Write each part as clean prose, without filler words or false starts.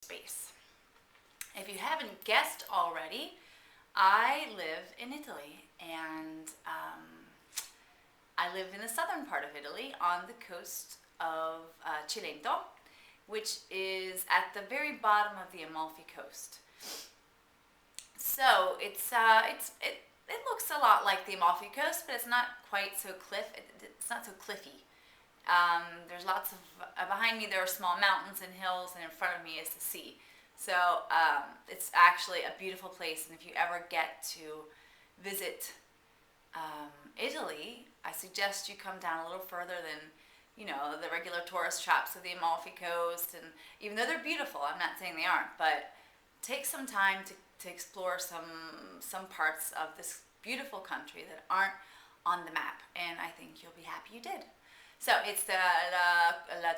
space. If you haven't guessed already, I live in Italy, and I live in the southern part of Italy on the coast of Cilento, which is at the very bottom of the Amalfi Coast. So it looks a lot like the Amalfi Coast, but it's not quite so it's not so cliffy. There's lots of behind me. There are small mountains and hills, and in front of me is the sea. So it's actually a beautiful place. And if you ever get to visit Italy, I suggest you come down a little further than the regular tourist traps of the Amalfi Coast. And even though they're beautiful, I'm not saying they aren't, but take some time to explore some parts of this beautiful country that aren't on the map. And I think you'll be happy you did. So it's la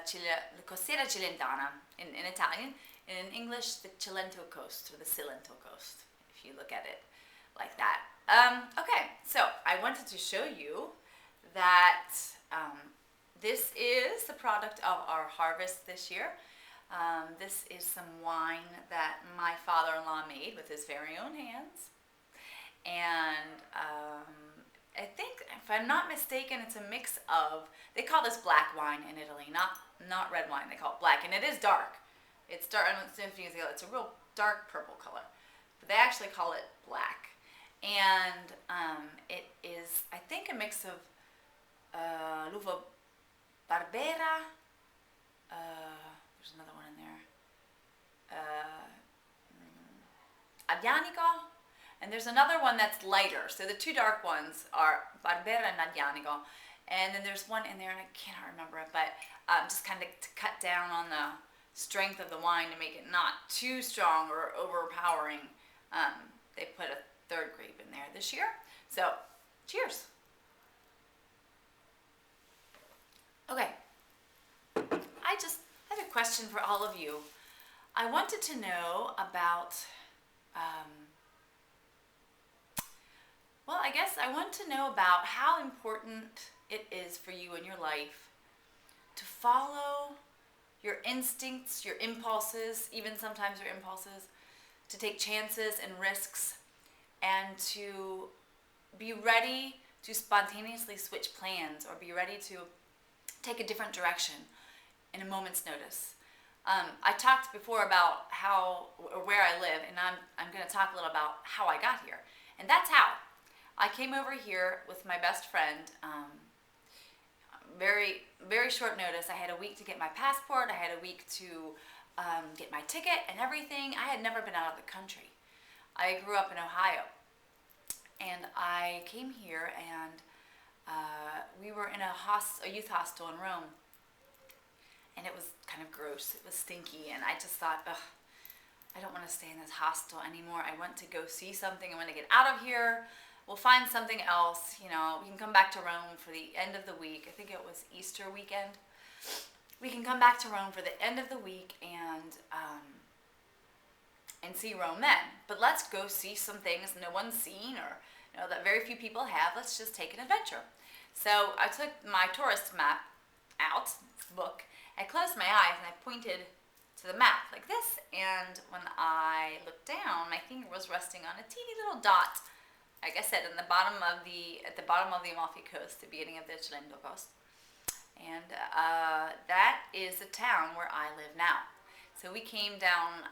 Costiera Cilentana in Italian, and in English the Cilento Coast or the Cilento Coast, if you look at it like that. Okay, so I wanted to show you that this is the product of our harvest this year. This is some wine that my father-in-law made with his very own hands, and I think, if I'm not mistaken, it's a mix of, they call this black wine in Italy, not red wine, they call it black, and it is dark. It's dark, I don't know if you can see, it's a real dark purple color, but they actually call it black. And it is, I think, a mix of l'uva barbera, there's another one in there, Aglianico, and there's another one that's lighter. So the two dark ones are Barbera and Aglianico. And then there's one in there, and I cannot remember it, but just kind of to cut down on the strength of the wine to make it not too strong or overpowering. They put a third grape in there this year. So, cheers. Okay. I just have a question for all of you. I wanted to know about... I guess I want to know about how important it is for you in your life to follow your instincts, your impulses, even sometimes your impulses, to take chances and risks, and to be ready to spontaneously switch plans or be ready to take a different direction in a moment's notice. I talked before about how or where I live, and I'm going to talk a little about how I got here. And that's how. I came over here with my best friend, very, very short notice. I had a week to get my passport, I had a week to get my ticket and everything. I had never been out of the country. I grew up in Ohio, and I came here, and we were in a youth hostel in Rome, and it was kind of gross. It was stinky, and I just thought, ugh, I don't want to stay in this hostel anymore. I want to go see something. I want to get out of here. We'll find something else, we can come back to Rome for the end of the week. I think it was Easter weekend. We can come back to Rome for the end of the week and see Rome then. But let's go see some things no one's seen or that very few people have. Let's just take an adventure. So I took my tourist map out, this book. I closed my eyes and I pointed to the map like this. And when I looked down, my finger was resting on a teeny little dot, like I said, at the bottom of the Amalfi Coast, the beginning of the Cilento Coast. And that is the town where I live now. So we came down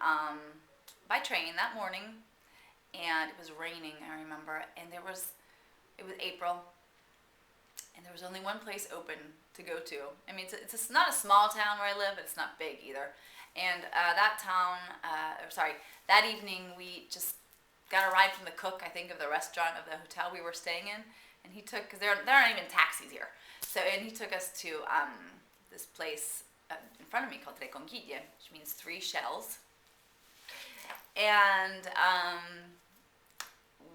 by train that morning, and it was raining, I remember, and it was April, and there was only one place open to go to. I mean, it's not a small town where I live, but it's not big either. And that evening we just got a ride from the cook, I think, of the restaurant of the hotel we were staying in, and he took, because there aren't even taxis here, and he took us to this place in front of me called Tre Conchiglie, which means 3 shells, and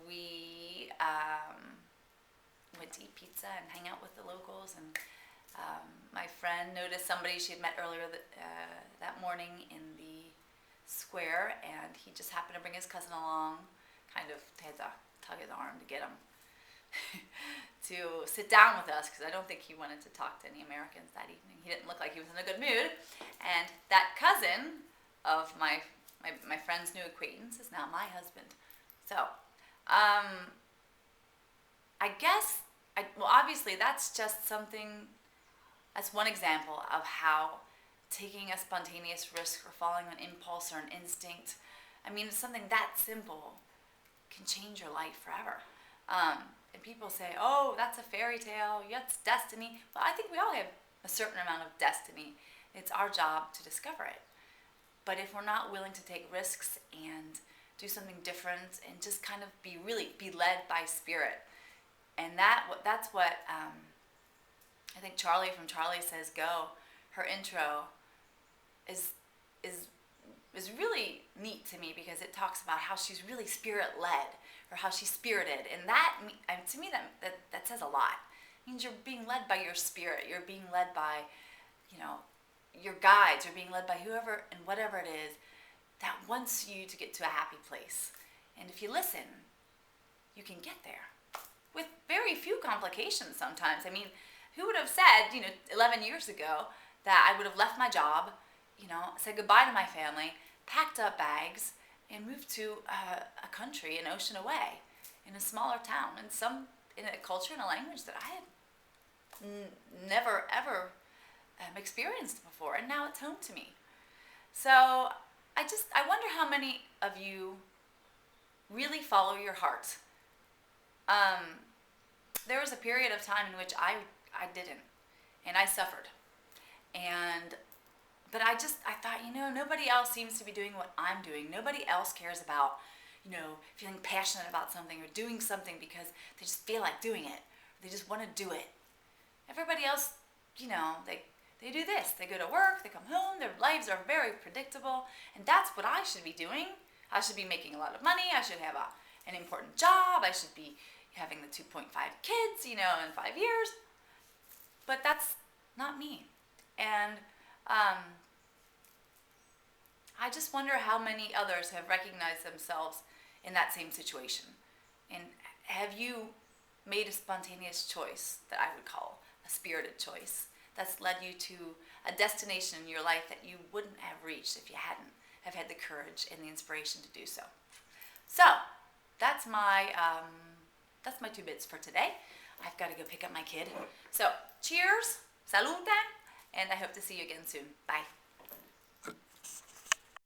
we went to eat pizza and hang out with the locals, and my friend noticed somebody she had met earlier that morning in the square, and he just happened to bring his cousin along, kind of had to tug his arm to get him to sit down with us, because I don't think he wanted to talk to any Americans that evening. He didn't look like he was in a good mood. And that cousin of my friend's new acquaintance is now my husband. So, I guess, well, obviously that's just something, that's one example of how taking a spontaneous risk or following an impulse or an instinct, I mean, something that simple can change your life forever. And people say, oh, that's a fairy tale, that's destiny. Well, I think we all have a certain amount of destiny. It's our job to discover it. But if we're not willing to take risks and do something different and just kind of be led by spirit, and that's what I think Charlie from Charlie Says Go, her intro is really neat to me, because it talks about how she's really spirit led, or how she's spirited, and that to me that says a lot. It means you're being led by your spirit. You're being led by, your guides. You're being led by whoever and whatever it is that wants you to get to a happy place. And if you listen, you can get there with very few complications sometimes. I mean, who would have said, 11 years ago that I would have left my job, said goodbye to my family, packed up bags, and moved to a country an ocean away, in a smaller town, in a culture and a language that I had never ever experienced before, and now it's home to me. So I wonder how many of you really follow your heart. There was a period of time in which I didn't, and I suffered, but I thought, nobody else seems to be doing what I'm doing. Nobody else cares about, feeling passionate about something or doing something because they just feel like doing it. They just want to do it. Everybody else, they do this. They go to work, they come home, their lives are very predictable, and that's what I should be doing. I should be making a lot of money. I should have an important job. I should be having the 2.5 kids, in 5 years. But that's not me. And I just wonder how many others have recognized themselves in that same situation. And have you made a spontaneous choice that I would call a spirited choice that's led you to a destination in your life that you wouldn't have reached if you hadn't have had the courage and the inspiration to do so? So that's my 2 bits for today. I've got to go pick up my kid. So cheers, salute, and I hope to see you again soon. Bye.